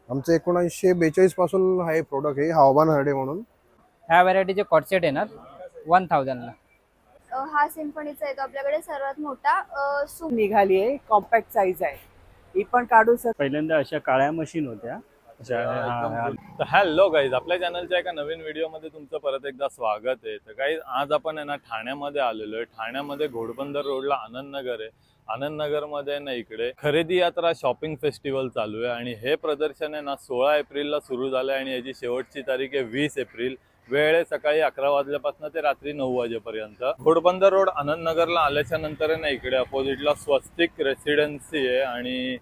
आमचं 1942 पासून आहे प्रोडक्ट हे हवामान हरडे म्हणून। ह्या व्हरायटीचे कॉट सेट येणार 1000 ला। हा सिम्फनीचा आहे तो आपल्याकडे सर्वात मोठा निघाली आहे, कॉम्पॅक्ट साईज आहे, ही पण काढू शकतो। पहिल्यांदा अशा काळ्या मशीन होत्या। तर हॅलो गाईज, आपल्या चॅनलच्या एका नवीन व्हिडिओमध्ये तुमचं परत एकदा स्वागत आहे। तर गाईज आज आपण आहे ना ठाण्यामध्ये आलेलो आहे। ठाण्यामध्ये घोडबंदर रोडला आनंद नगर आहे। आनंद नगर मध्ये ना इकडे खरेदी यात्रा शॉपिंग फेस्टिवल चालू आहे आणि हे प्रदर्शन आहे ना 16 एप्रिलला सुरू झालं आणि याची शेवटची तारीख आहे 20 एप्रिल। वेळ आहे सकाळी 11 वाजल्यापासून ते रात्री 9 वाजेपर्यंत। घोडबंदर रोड आनंद नगरला आल्याच्या नंतर आहे ना इकडे अपोजिटला स्वस्तिक रेसिडेन्सी आहे आणि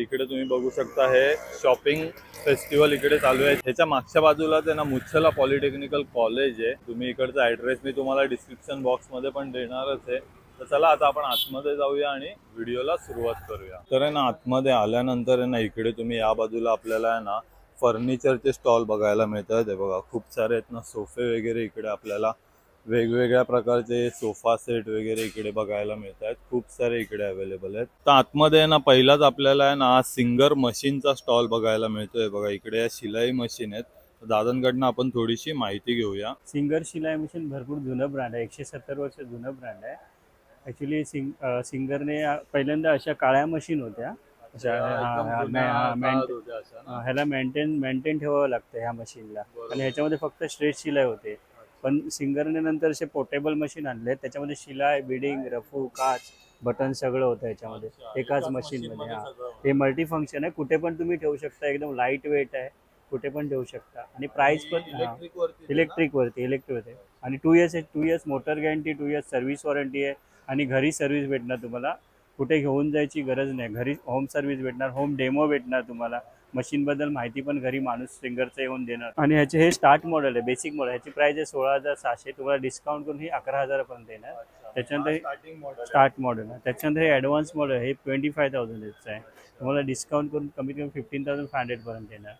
इकडे तुम्ही बघू शकता हे शॉपिंग फेस्टिवल इकडे चालू आहे। ह्याच्या मागच्या बाजूला ना मुच्छला पॉलिटेक्निकल कॉलेज आहे। तुम्ही इकडचा ऍड्रेस मी तुम्हाला डिस्क्रिप्शन बॉक्स मध्ये पण देणारच आहे। तर चला आता आपण आतमध्ये जाऊया आणि व्हिडिओला सुरुवात करूया। तर आहे ना आतमध्ये आल्यानंतर आहे ना इकडे तुम्ही या बाजूला आपल्याला आहे ना फर्निचरचे स्टॉल बघायला मिळतात। हे बघा खूप सारे आहेत ना सोफे वगैरे इकडे आपल्याला वेगवेगळ्या प्रकारचे सोफा सेट वगैरे इकडे बघायला मिळतात। खूप सारे इकडे अवेलेबल आहेत। तर आतमध्ये आहे ना पहिलाच आपल्याला आहे ना सिंगर मशीनचा स्टॉल बघायला मिळतोय। बघा इकडे या शिलाई मशीन आहेत। दादांकडनं आपण थोडीशी माहिती घेऊया। सिंगर शिलाई मशीन भरपूर जुनं ब्रँड आहे, 170 वर्ष जुनं ब्रँड आहे। ॲक्च्युली सिंगरने पहिल्यांदा अशा काळ्या मशीन होत्या। ह्याला मेंटेन ठेवावं लागतं ह्या मशीनला आणि ह्याच्यामध्ये फक्त स्ट्रेट शिलाई होते। पण सिंगरने नंतर असे पोर्टेबल मशीन आणले, त्याच्यामध्ये शिलाई, बिडिंग, रफू, काच, बटन सगळं होतं याच्यामध्ये एकाच मशीनमध्ये। हे मल्टी फंक्शन आहे, कुठे पण तुम्ही ठेवू शकता, एकदम लाईट वेट आहे, कुठे पण ठेवू शकता आणि प्राइस पण इलेक्ट्रिक वरती आणि 2 years motor guarantee, 2 years service warranty आहे आणि घरी सर्व्हिस भेटणार तुम्हाला, कुठे घेऊन जायची गरज नाही। घरी होम सर्व्हिस भेटणार, होम डेमो भेटणार तुम्हाला, मशीन बद्दल माहिती पण घरी माणूस सिंगरचा येऊन देणार। आणि ह्याचे हे स्टार्ट मॉडेल आहे, बेसिक मॉडेल, ह्याची प्राइस आहे 16,600, तुम्हाला डिस्काउंट करून ही 11,000 पर्यंत येणार। त्याच्यानंतर स्टार्ट मॉडेल आहे, त्याच्यानंतर हे ॲडव्हान्स मॉडेल हे 25,000 आहे, तुम्हाला डिस्काउंट करून कमीत कमी 15,500 पर्यंत येणार।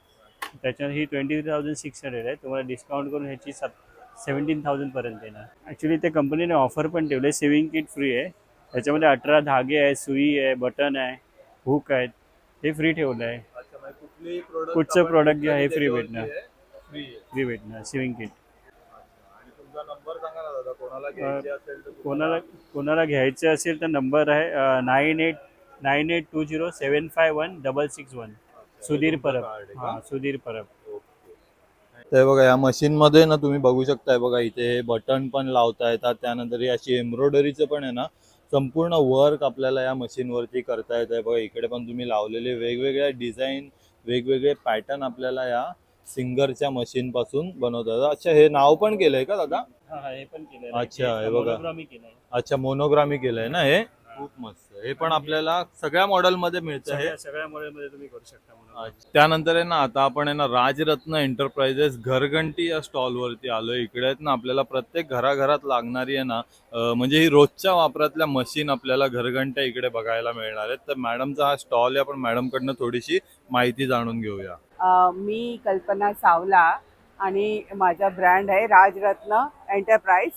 त्याच्यानंतर ही 20,600 आहे, तुम्हाला डिस्काउंट करून ह्याची 17,000 पर्यंत येणार। ॲक्च्युली त्या कंपनीने ऑफर पण ठेवले, सेविंग किट फ्री आहे, त्याच्यामध्ये 18 धागे आहे, सुई आहे, बटन आहे, हुक आहेत, हे फ्री ठेवलं आहे। कुठचं प्रोडक्ट घ्या हे फ्री भेटणार, सेविंग किट। कोणाला घ्यायचे असेल तर नंबर आहे 9820751661 सुधीर परब। सुधीर परब। तर बघा या मशीन मध्ये ना तुम्ही बघू शकताय, बघा इथे बटन पण लावता येतात, त्यानंतर ही अशी एम्ब्रॉयडरीचं पण आहे ना संपूर्ण वर्क आपल्याला या मशीन वरती करता येत आहे। बघा इकडे पण तुम्ही लावलेले वेगवेगळ्या डिझाईन, वेगवेगळे पॅटर्न आपल्याला या सिंगरच्या मशीन पासून बनवतात। अच्छा, हे नाव पण केलंय का दादा? हे पण केलंय। अच्छा, हे बघा, अच्छा मोनोग्रामी केलंय ना हे, खूप मस्त। हे पण आपल्याला सगळ्या मॉडेल मध्ये मिळतं, हे सगळ्या मॉडेल मध्ये तुम्ही करू शकता। त्यानंतर आहे ना आता आपण आहे ना राजरत्न एंटरप्राइजेस घरघंटी या स्टॉल वरती आलोय। इकडे आहेत ना आपल्याला प्रत्येक घराघरात लागणारी आहे ना म्हणजे ही रोजच्या वापरातल्या मशीन आपल्याला घरघंट्या इकडे बघायला मिळणार आहेत। तर मॅडमचा हा स्टॉल आहे, आपण मॅडम कडनं थोडीशी माहिती जाणून घेऊया। मी कल्पना सावला आणि माझा ब्रँड आहे राजरत्न एंटरप्राइज।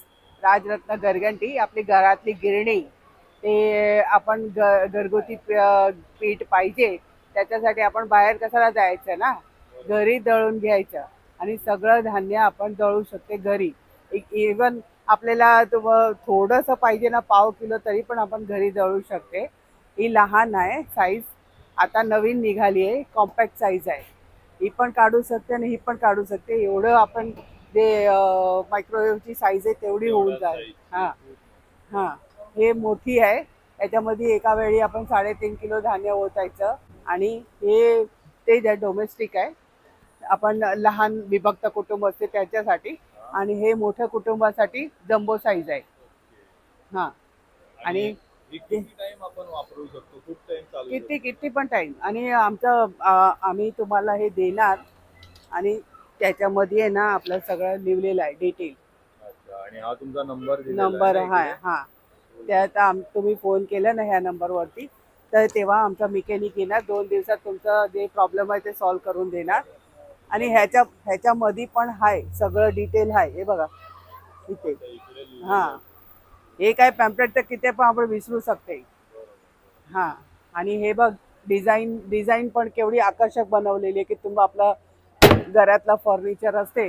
राजरत्न घरघंटी आपली घरातली गिरणी, ते आपण घरगुती पीठ पाहिजे त्याच्यासाठी आपण बाहेर कशाला जायचं ना, घरी दळून घ्यायचं आणि सगळं धान्य आपण दळू शकते घरी। इवन आपल्याला थोडंसं पाहिजे ना, पाव किलो, तरी पण आपण घरी दळू शकते। ही लहान आहे साईज, आता नवीन निघाली आहे, कॉम्पॅक्ट साईज आहे, ही पण काढू शकते आणि ही पण काढू शकते। एवढं आपण जे मायक्रोवेव्हची साईज आहे तेवढी होऊन जाईल। हे मोठी आहे, याच्यामध्ये एका वेळी आपण 3.5 किलो धान्य ओतायचं आणि हे ते डोमेस्टिक आहे, आपण लहान विभक्त कुटुंब असते त्याच्यासाठी, आणि हे मोठ्या कुटुंबासाठी जम्बो साईज आहे। आणि किती पण टाइम, आणि आम्ही तुम्हाला हे देणार आणि त्याच्यामध्ये आहे ना आपलं सगळं लिहिलेलं आहे डिटेल। आणि हा तुमचा नंबर आहे, त्यात तुम्ही फोन केला ना ह्या नंबरवरती, तर तेव्हा आमचा मेकॅनिक येणार, 2 दिवसात तुमचं जे प्रॉब्लेम आहे ते सॉल्व्ह करून देणार। आणि ह्याच्यामध्ये पण आहे सगळं डिटेल आहे, हे बघा इथे। हे काय पॅम्पलेट तर किती पण आपण विसरू शकते। आणि हे बघ डिझाईन पण केवढी आकर्षक बनवलेली आहे की तुम्ही आपलं घरातला फर्निचर असते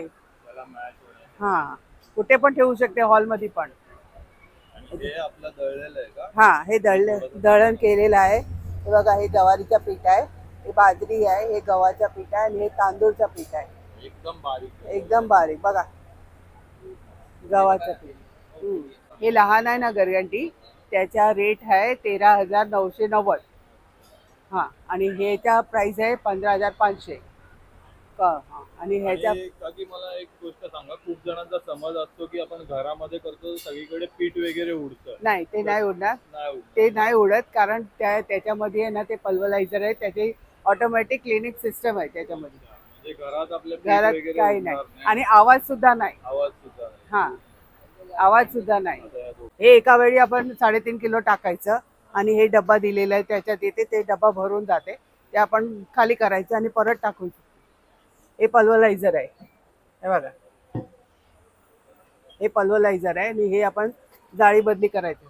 हा कुठे पण ठेवू शकते, हॉलमध्ये पण. हे आपलं दळलेलं आहे का? हा, हे दळण केलेलं आहे. हे बघा, हे ज्वारीचं पीठ आहे, हे बाजरी आहे, हे गव्हाचं पीठ आहे आणि हे तांदूळचं पीठ आहे. एकदम बारीक एकदम बारीक बघा, गव्हाचं पीठ. हे लहान आहे ना गरगंटी, त्याचा रेट आहे 13,990. हा, आणि ह्याचा प्राइस आहे 15,500. आणि ह्याच्या काकी मला एक गोष्ट सांगा, खूप जणांचा समज असतो की आपण घरामध्ये करतो सगळीकडे पीठ वगैरे उडतं. नाही, ते नाही उडणार. नाही उडत. ते नाही उडत, कारण त्याच्यामध्ये आहे ना ते पल्वरायझर आहे, त्याची ऑटोमॅटिक क्लिनिक सिस्टम आहे त्याच्यामध्ये. म्हणजे घरात आपल्या पीठ घरात वगैरे काही उडणार नाही. आणि आवाज सुद्धा नाही. आवाज सुद्धा नाही. हा, आवाज सुद्धा नाही. हे एका वेळी आपण 3.5 किलो टाकायचं आणि हे डब्बा दिलेला आहे त्याच्यात येते, ते डब्बा भरून जाते, ते आपण खाली करायचं आणि परत टाकायचं. हे पल्वरायझर आहे, हे बघा, हे पल्वरायझर आहे. आणि हे आपण जाळी बदली करायचं,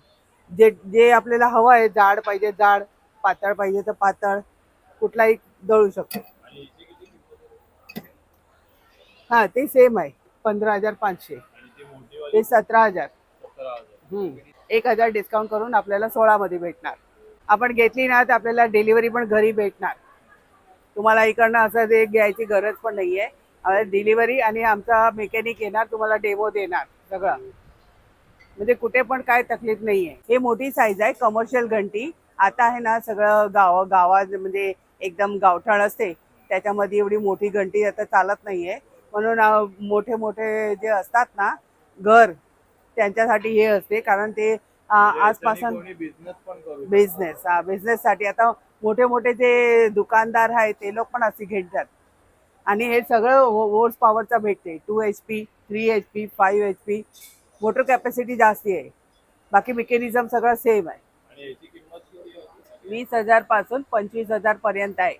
जे आपल्याला हवं आहे, जाड पाहिजे जाड, पातळ पाहिजे तर पातळ, कुठलाही दळू शकतो. हा, ते सेम आहे 15,500. ते 17,000. 1,000 डिस्काउंट करून आपल्याला 16 मध्ये भेटणार. आपण घेतली ना तर आपल्याला डिलिव्हरी पण घरी भेटणार. तुम्हाला इकडनं असं ते घ्यायची गरज पण नाहीये. डिलिव्हरी आणि आमचा मेकॅनिक येणार, तुम्हाला डेमो देणार सगळं. म्हणजे कुठे पण काय तकलीफ नाहीये. हे मोठी साईज आहे, कमर्शियल घंटी. आता आहे ना सगळं गावात म्हणजे एकदम गावठाण असते, त्याच्यामध्ये एवढी मोठी घंटी आता चालत नाहीये. म्हणून मोठे जे असतात ना घर, त्यांच्यासाठी हे असते, कारण ते आजपासून बिझनेससाठी आता मोठे जे दुकानदार आहेत ते लोक पण असे घेतात. आणि हे सगळं होर्स पॉवरचा भेटते. 2 HP, 3 HP, 5 HP. Motor capacity जास्ती आहे, बाकी मेकॅनिझम सगळं सेम आहे. 20,000 पासून 25,000 पर्यंत आहे.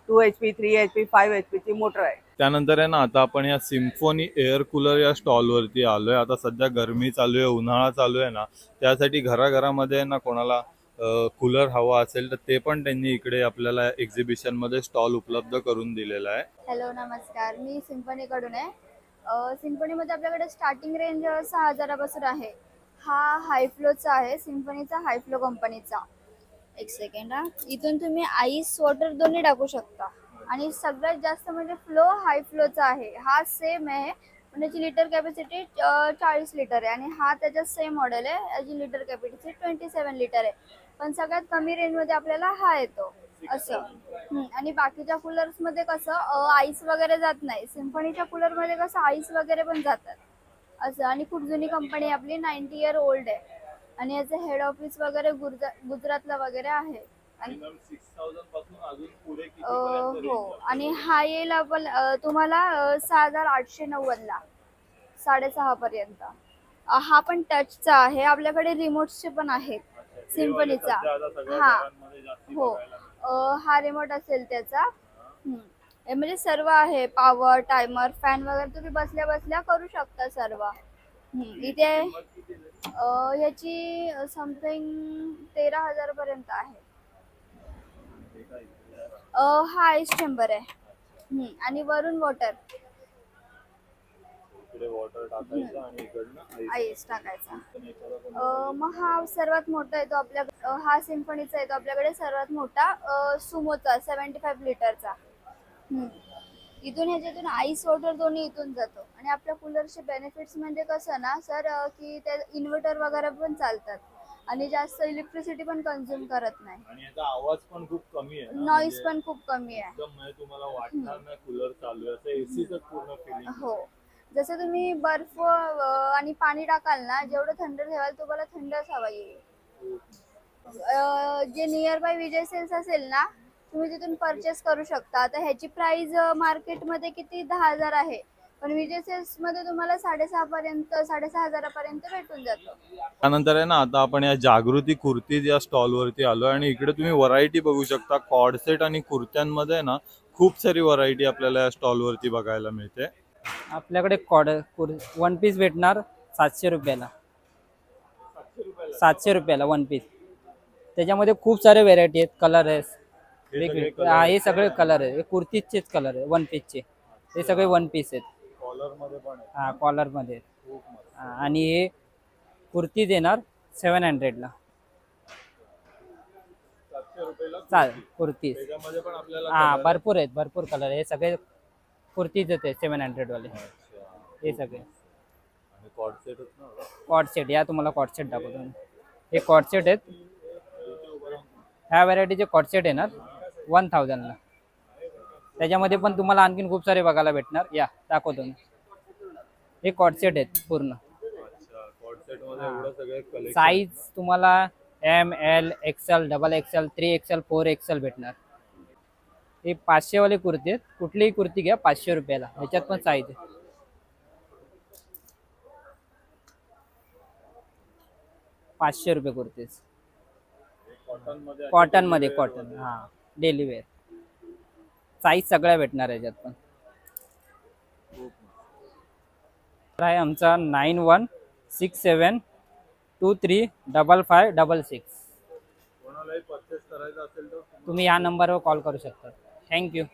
2 HP, 3 HP, 5 HP ची मोटर आहे. त्यानंतर आहे ना आता आपण या सिम्फोनी एअर कूलर या स्टॉल वरती आलोय. आता सध्या गरमी चालू आहे, उन्हाळा चालू आहे ना, त्यासाठी घराघरामध्ये ना कोणाला कूलर हवा असेल तर ते पण त्यांनी इकडे आपल्याला एक्झिबिशन मध्ये स्टॉल उपलब्ध करून दिलेला आहे. हॅलो, नमस्कार. मी सिम्फनीकडून आहे. सिम्फनीमध्ये आपल्याकडे स्टार्टिंग रेंज 6,000 पासून आहे. हा हाय फ्लोचा आहे, सिम्फनीचा हाय फ्लो कंपनीचा. एक सेकंड हा. इथून तुम्ही आईस वॉटर दोन्ही टाकू शकता. आणि सगळ्यात जास्त म्हणजे फ्लो हाय फ्लोचा आहे. हा सेम आहे, पण याची लिटर कॅपॅसिटी 40 लिटर आहे. आणि हा त्याच्यात सेम मॉडेल आहे, याची लिटर कॅपॅसिटी 27 लिटर आहे. पण सगळ्यात कमी रेंजमध्ये आपल्याला हा येतो असं. आणि बाकीच्या कूलर्समध्ये कसं आईस वगैरे जात नाही. सिम्फनीच्या कूलरमध्ये कसं आईस वगैरे पण जातात असं. आणि खूप जुनी कंपनी आपली, 90 इयर ओल्ड आहे. आणि याचं हेड ऑफिस वगैरे गुजरातला वगैरे आहे. हो, आणि हा येईल आपण तुम्हाला 6,890 ला, 6.5 पर्यंत. हा पण टचचा आहे. आपल्याकडे रिमोटचे पण आहेत सिम्फनीचा. हा, हो, हा रिमोट असेल त्याचा. म्हणजे सर्व आहे, पॉवर, टायमर, फॅन वगैरे तुम्ही बसल्या बसल्या करू शकता सर्व. इथे याची समथिंग 13,000 पर्यंत आहे. हा आईस चेंबर आहे. आणि वरून वॉटर आईस टाकायचा. मग हा सर्वात मोठा येतो आपल्या, हा सिम्फनीचा येतो आपल्याकडे सर्वात मोठा, सुमोचा 75 लिटरचा. इथून ह्याच्यातून आईस वॉटर दोन्ही इथून जातो. आणि आपल्या कूलरचे बेनिफिट्स म्हणजे कसं ना सर, की त्या इन्व्हर्टर वगैरे पण चालतात आणि जास्त इलेक्ट्रिसिटी पण कन्झ्युम करत नाही. आणि याचा आवाज पण खूप कमी आहे, नॉइज पण खूप कमी आहे. एकदम म्हणजे तुम्हाला वाटणार नाही कूलर चालू आहे, असं एसीचं पूर्ण फिलिंग. हो, जसं तुम्ही बर्फ आणि पाणी टाकाल ना, जेवढं थंड ठेवाल तुम्हाला थंडच हवा येईल. जे नियर बाय विजय सेल्स असेल ना, तुम्ही तिथून परचेस करू शकता. आता ह्याची प्राइस मार्केटमध्ये किती 10,000 आहे, पण विजय सेल्स मध्ये तुम्हाला 6,500 पर्यंत भेटून जातो. त्यानंतर आहे ना आता आपण या जागृती कुर्तीज या स्टॉल वरती आलो आणि इकडे तुम्ही व्हरायटी बघू शकता. कॉर्ड सेट आणि कुर्त्यांमध्ये ना खूप सारी व्हरायटी आपल्याला या स्टॉल वरती बघायला मिळते. आपल्याकडे वन पीस भेटणार 700 रुपयाला. 700 रुपयाला वन पीस. त्याच्यामध्ये खूप सारे व्हेरायटी आहेत, कलर आहेत. वेगवेगळे हे सगळे कलर आहे, हे कुर्तीचेच कलर आहे, वन पीसचे. हे सगळे वन पीस आहेत. कॉलर मध्ये पण आहे. हा कॉलर मध्ये. खूप मस्त. आणि हे कुर्ती देणार 700 ला. 700 रुपयाला चालेल कुर्ती. त्याच्यामध्ये पण आपल्याला हा color आहे. भरपूर आहेत, भरपूर कलर. हे सगळे कुर्तीच आहेत 700 वाले. अच्छा. हे सगळे आणि कॉर्ड सेटच ना. Cord set. या तुम्हाला कॉट सेट दाखवतो मी. हे कॉट सेट आहेत. ह्या व्हरायटीचे कॉट सेट येणार 1000 ला. त्याच्यामध्ये पण तुम्हाला आणखीन खूप सारे बघायला भेटणार. या दाखवतो मी. हे कॉट सेट आहेत पूर्ण. अच्छा. कॉर्ड सेट मध्ये एवढं सगळे कलेक्शन. साईज तुम्हाला M L XL double XL 3XL 4XL भेटणार. हे 500 वाले कुर्ती आहेत. कुठलीही कुर्ती घ्या 500 रुपयाला. ह्याच्यात पण साईज आहे. 500 रुपये कुर्तीज. कॉटन मध्ये. कॉटन मध्ये. कॉटन हा डेली वेअर. साईज सगळ्या भेटणार याच्यात पण. आहे आमचा 9167235556. कोणालाही परचेस करायचं असेल तर तुम्ही या नंबरवर कॉल करू शकता. थँक्यू.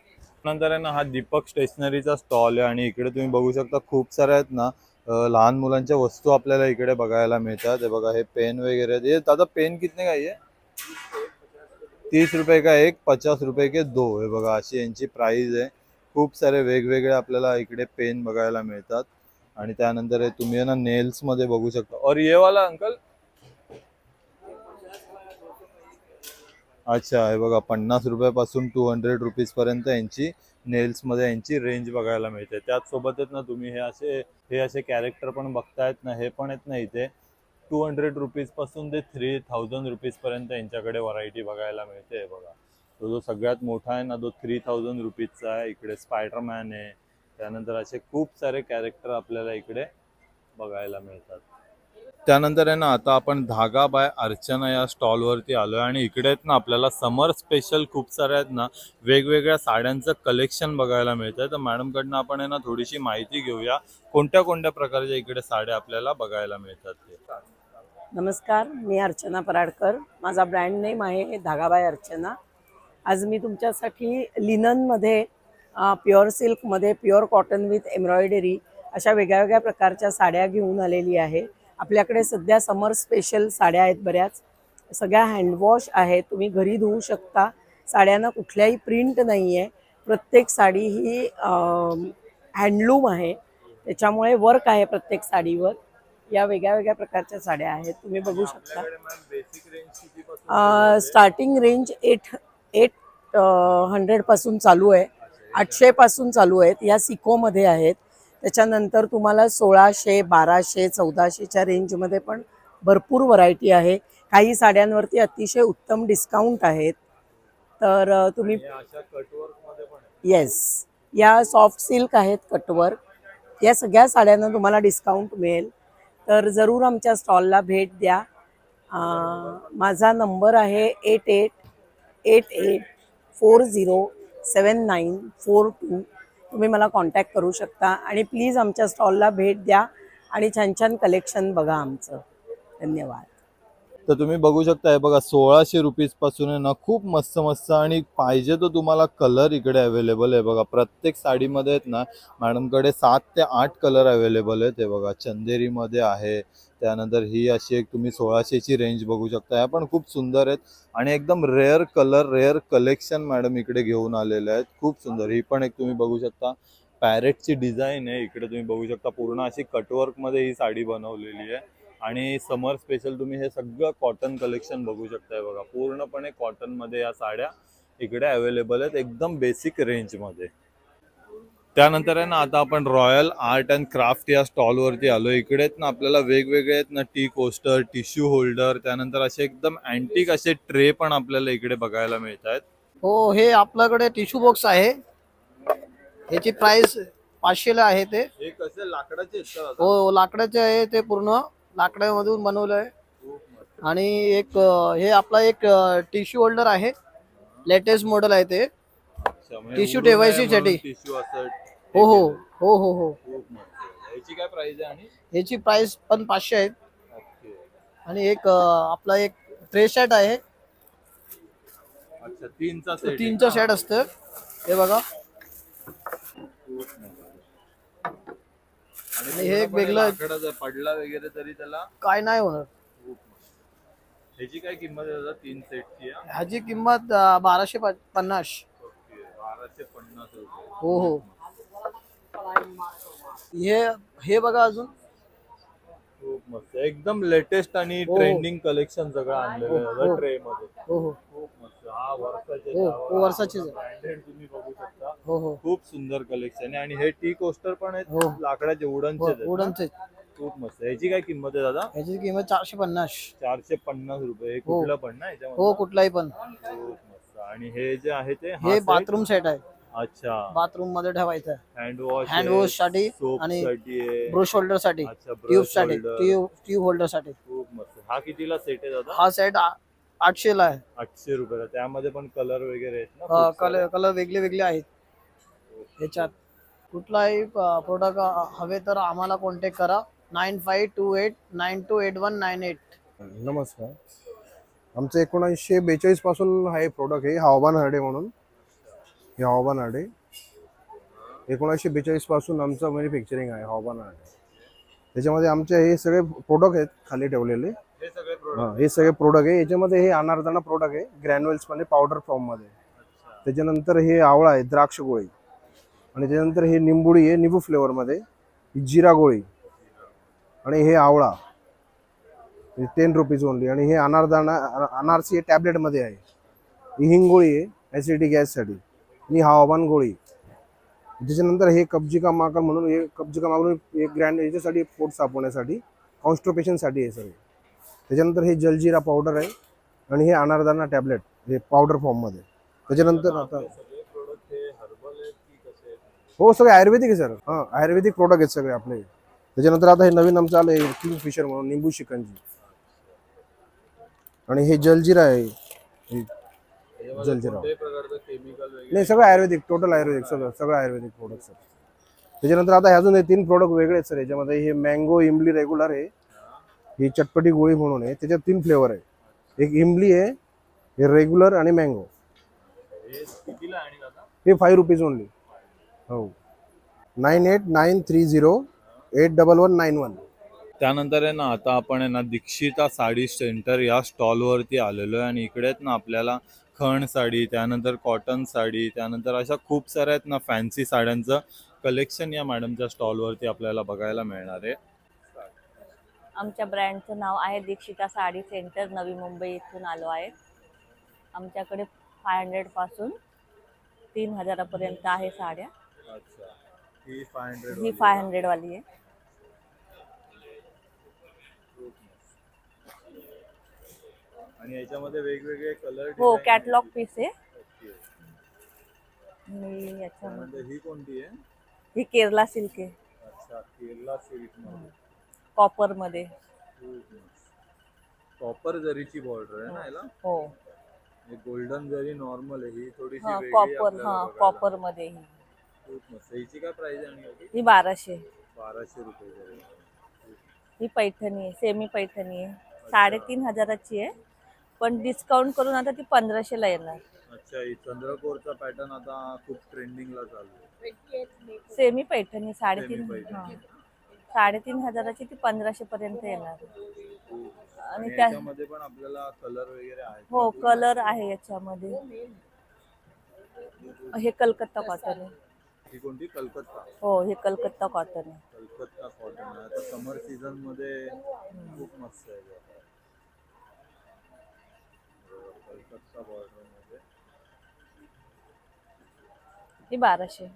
नंतर आहे ना हा दीपक स्टेशनरीचा स्टॉल आहे आणि इकडे तुम्ही बघू शकता खूप साऱ्या आहेत ना लहान मुलांच्या वस्तू आपल्याला इकडे बघायला मिळतात. हे बघा हे पेन वगैरे आहेत. ये दादा पेन कितने का ये? 30 रुपये का एक, 50 रुपये के दो. हे बघा अशी यांची प्राइस आहे. खूप सारे वेगवेगळे आपल्याला इकडे पेन बघायला मिळतात. आणि त्यानंतर हे तुम्ही आहे ना नेल्स मध्ये बघू शकता. और ये वाला अंकल. अच्छा हे बघा 50 रुपयापासून 200 रुपीज पर्यंत यांची नेल्स मध्ये यांची रेंज बघायला मिळते. त्याच सोबत आहेत ना तुम्ही हे असे कॅरेक्टर पण बघतायत ना. हे पण आहेत ना इथे 200 रुपीज पासून ते 3000 रुपीज पर्यंत यांच्याकडे व्हरायटी बघायला मिळते. हे बघा तो जो सगळ्यात मोठा आहे ना तो 3000 रुपीजचा आहे. इकडे स्पायडरमॅन आहे. त्यानंतर असे खूप सारे कॅरेक्टर आपल्याला इकडे बघायला मिळतात. त्यानंतर आहे ना आता आपण धागा बाय अर्चना या स्टॉलवरती आलोय आणि इकडे आहेत ना आपल्याला समर स्पेशल खूप साऱ्या आहेत ना वेगवेगळ्या साड्यांचं कलेक्शन बघायला मिळतंय. तर मॅडमकडनं आपण आहे ना थोडीशी माहिती घेऊया कोणत्या कोणत्या प्रकारच्या इकडे साड्या आपल्याला बघायला मिळतात ते. नमस्कार, मी अर्चना पराडकर. माझा ब्रँड नेम आहे धागा बाय अर्चना. आज मी तुमच्यासाठी लिननमध्ये, प्युअर सिल्कमध्ये, प्युअर कॉटन विथ एम्ब्रॉयडरी अशा वेगळ्या वेगळ्या प्रकारच्या साड्या घेऊन आलेली आहे. आपल्याकडे सध्या समर स्पेशल साड्या आहेत बऱ्याच. सगळ्या हँडवॉश आहेत. तुम्ही घरी धुवू शकता. साड्यांना कुठल्याही प्रिंट नाही आहे. प्रत्येक साडी ही हँडलूम आहे. त्याच्यामुळे वर्क आहे प्रत्येक साडीवर. या वेगळ्या वेगळ्या प्रकारच्या साड्या आहेत. तुम्ही बघू शकता. स्टार्टिंग रेंज 800 पासून चालू आहे. 800 पासून चालू आहेत. या सिकोमध्ये आहेत. त्याच्यानंतर तुम्हाला 1600, 1200, 1400च्या रेंजमध्ये पण भरपूर व्हरायटी आहे. काही साड्यांवरती अतिशय उत्तम डिस्काउंट आहेत. तर तुम्ही येस, या सॉफ्ट सिल्क आहेत कटवर्क. या सगळ्या साड्यांना तुम्हाला डिस्काउंट मिळेल. तर जरूर आमच्या स्टॉलला भेट द्या. माझा नंबर आहे 8888407942. तुम्ही मला कॉन्टॅक्ट करू शकता आणि प्लीज आमच्या स्टॉलला भेट द्या आणि छान छान कलेक्शन बघा आमचं. धन्यवाद. तर तुम्ही बघू शकता हे बघा 1600 रुपीज पासून आहे ना खूप मस्त मस्त आणि पाहिजे तो तुम्हाला कलर इकडे अवेलेबल आहे. बघा प्रत्येक साडीमध्ये आहेत ना मॅडमकडे 7 ते 8 कलर अवेलेबल आहेत. हे बघा चंदेरीमध्ये आहे. त्यानंतर ही अशी एक तुम्ही 1600ची रेंज बघू शकता. ह्या पण खूप सुंदर आहेत आणि एकदम rare colour rare collection madam इकडे घेऊन आलेले आहेत. खूप सुंदर. ही पण एक तुम्ही बघू शकता पॅरेटची डिझाईन आहे. इकडे तुम्ही बघू शकता पूर्ण अशी कटवर्कमध्ये ही साडी बनवलेली आहे. आणि समर स्पेशल तुम्ही हे सगळं कॉटन कलेक्शन बघू शकताय. बघा पूर्णपणे कॉटनमध्ये या साड्या इकडे अवेलेबल आहेत एकदम बेसिक रेंजमध्ये. त्यानंतर आहे ना आता आपण रॉयल आर्ट अँड क्राफ्ट या स्टॉलवरती आलो. इकडे आहेत ना आपल्याला वेगवेगळे आहेत ना टी कोस्टर, टिश्यू होल्डर, त्यानंतर असे एकदम अँटिक असे ट्रे पण आपल्याला इकडे बघायला मिळत आहेत. हो, हे आपल्याकडे टिश्यू बॉक्स आहे. याची प्राइस 500 ला आहे. ते हे कसे लाकडाचे आहेत का? हो, लाकडाचे आहे. ते पूर्ण लाकडामधून बनवलं आहे. आणि एक हे आपला एक टिश्यू होल्डर आहे. लेटेस्ट मॉडेल आहे ते. टिश्यू ठेवायची साठी. टिश्यू असं. हो हो हो हो हो. याची काय प्राइस आहे? आणि याची प्राइस पण 500 आहे. आणि एक आपला एक ट्रे सेट आहे. अच्छा, तीनचा सेट. तीनचं सेट असतं. हे बघा. आणि हे एक वेगळं लाकडं जर पडला वगैरे तरी त्याला काय नाही होणार. ह्याची काय किंमत आहे दादा? 3 सेटची आहे. ह्याची किंमत 1250. ओके, 1250 रुपये. हो हो. हे बघा अजून खूप मस्त, एकदम लेटेस्ट आणि हो. ट्रेंडिंग कलेक्शन सगळं आणलेलं आहे हो. ट्रे मध्ये. हो हो खूप मस्त. हा वर्षाचे हो वर्षाचीच आहे. ब्रँडेड तुम्ही बघू शकता. हो हो खूप सुंदर कलेक्शन आहे. आणि हे टी कोस्टर पण आहेत, हो. लाकडाचे वुडनचे आहेत ना? वुडनचे. खूप मस्त. याची काय किंमत आहे दादा? ह्याची किंमत 450. 450 रुपये. हे हो. कुठलं पण ना याच्यामध्ये? हो कुठलाही पण. खूप मस्त. आणि हे जे आहे ते हे बाथरूम सेट आहे. अच्छा, बाथरूम मध्ये ठेवायचं. हँड हँड वॉश साठी आणि ब्रश होल्डर साठी, ट्यूब साठी, ट्यूब होल्डर साठी. खूप मस्त. हा कितीला सेट आहे दादा? हा सेट 800 ला आहे. 800 रुपयाला. त्यामध्ये पण कलर वगैरे आहेत ना? खूप सारे. कलर वेगळे वेगळे आहेत ह्याच्यात. कुठलाही प्रोडक्ट हवे तर आम्हाला कॉन्टॅक्ट करा. 9528928198. नमस्कार. आमचं 1942 पासून हा प्रोडक्ट आहे हवाबान हरडे म्हणून. हे हवाबान हरडे 1942 पासून आमचं मॅन्युफॅक्चरिंग आहे हवाबान हरडे. त्याच्यामध्ये आमचे हे सगळे प्रोडक्ट आहेत खाली ठेवलेले. हे सगळे हे सगळे प्रोडक्ट आहे. याच्यामध्ये हे अनारदाना प्रोडक्ट आहे ग्रॅन्युअल्स मध्ये पावडर फॉर्म मध्ये. त्याच्यानंतर हे आवळा आहे द्राक्ष गोळी. आणि त्याच्यानंतर हे निंबुडी आहे निंबू फ्लेवर मध्ये. ही जिरा गोळी आणि हे आवळा 10 रुपीज ओनली. आणि हे अनारदाना अनारसी टॅबलेट मध्ये आहे. ही हिंगोळी आहे ऍसिडिटी गॅस साठी. आणि हवाबान गोळी. त्याच्यानंतर हे कब्जिका माकल म्हणून, हे कब्जिका माकल एक ग्रँड याच्यासाठी पोट साफ होण्यासाठी कॉन्स्टिपेशन साठी आहे सर. त्याच्यानंतर हे जलजिरा पावडर आहे. आणि हे अनारदाना टॅबलेट हे पावडर फॉर्म मध्ये. त्याच्यानंतर आता हो सगळे आयुर्वेदिक आहे सर. हा आयुर्वेदिक प्रोडक्ट आहेत सगळे आपले. त्याच्यानंतर आता हे नवीन आमचं आलं आहे किंग फिशर म्हणून निंबू शिकंजी. आणि हे जलजिरा आहे. जलजिरा नाही सगळं आयुर्वेदिक, टोटल आयुर्वेदिक, सगळं आयुर्वेदिक प्रोडक्ट सर. त्याच्यानंतर आता अजून हे 3 प्रोडक्ट वेगळे आहेत सर. याच्यामध्ये हे मँगो इमली रेग्युलर आहे. ही चटपटी गोळी म्हणून आहे. त्याच्यात 3 फ्लेवर आहे. एक इमली आहे, हे रेग्युलर आणि मँगो. हे 5 रुपीज ओनली. हो 9893081191. त्यानंतर आहे ना आता आपण आहे ना दीक्षिता साडी सेंटर या स्टॉलवरती आलेलो आहे. आणि इकडे आहेत ना आपल्याला खण साडी, त्यानंतर कॉटन साडी, त्यानंतर अशा खूप साऱ्या आहेत ना फॅन्सी साड्यांचं कलेक्शन या मॅडमच्या स्टॉलवरती आपल्याला बघायला मिळणार आहे. आमच्या ब्रँडचं नाव आहे दीक्षिता साडी सेंटर, नवी मुंबई इथून आलो आहे. आमच्याकडे 500 पासून 3000 पर्यंत आहे साड्या. अच्छा, ही 500 ही 500 वाली आहे. आणि याच्यामध्ये वेगवेगळे कलर. हो कॅटलॉग पीस आहे. आणि याच्यामध्ये ही कोणती आहे? ही केरला सिल्क आहे. अच्छा, केरला सिल्क मध्ये कॉपर मध्ये. कॉपर जरीची बॉर्डर आहे ना याला. हो गोल्डन जरी नॉर्मल आहे, ही थोडीशी वेगळी कॉपर. हा कॉपर मध्ये ही. खूप मस्त. हिची काय प्राइस आहे? आणि ही 1200. 1200 रुपये. ही पैठणी आहे, सेमी पैठणी आहे. 3500 आहे, पण डिस्काउंट करून आता ती 1500 ला येणार. अच्छा, ही चंद्रकोरचा पॅटर्न आता खूप ट्रेंडिंगला चालू आहे. सेमी पैठणी 3500 ची ती 1500 पर्यंत येणार. आणि त्यामध्ये पण आपल्याला कलर वगैरे आहेत. हो कलर आहे याच्यामध्ये. हे कलकत्ता कॉटन आहे. ही कोणती? कलकत्ता. हो हे कलकत्ता कॉटन आहे. कलकत्ता कॉटन आहे. आता समर सीझन मध्ये खूप मस्त आहे. कलकत्ता बॉर्डर मध्ये ही 1200.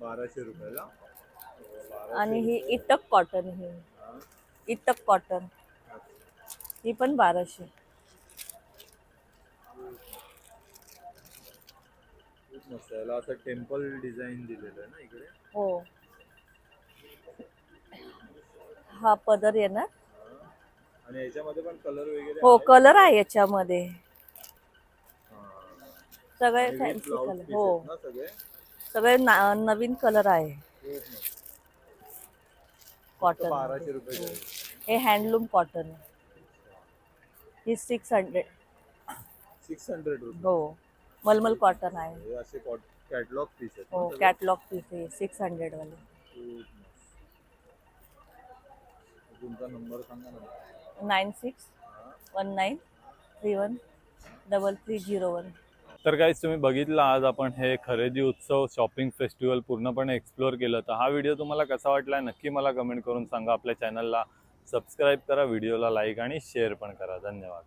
1200 रुपयाला. आणि ही इटक कॉटन. ही इटक कॉटन ही पण 1200. खूप मस्त आहे. याला असं टेम्पल डिझाईन दिलेलं आहे ना इकडे. हो हा पदर येणार. आणि याच्यामध्ये पण कलर वगैरे. हो कलर आहे याच्यामध्ये सगळे फॅन्सी कलर. हो सगळे नवीन कलर आहे. कॉटन 1200 रुपये. हे हँडलूम कॉटन आहे. ही 600. 600 रुपये. हो मलमल कॉटन आहे. हे असे कॅटलॉग पीस आहेत. हो कॅटलॉग पीस आहे 600 वाले. तुमचा नंबर सांगा ना. 9619313301. तर गाईज तुम्ही बघितलं आज आपण हे खरेदी उत्सव शॉपिंग फेस्टिवल पूर्णपणे एक्सप्लोअर केलं. तर हा व्हिडिओ तुम्हाला कसा वाटला नक्की मला कमेंट करून सांगा. आपल्या चॅनलला सबस्क्राईब करा, व्हिडिओला लाईक आणि शेअर पण करा. धन्यवाद.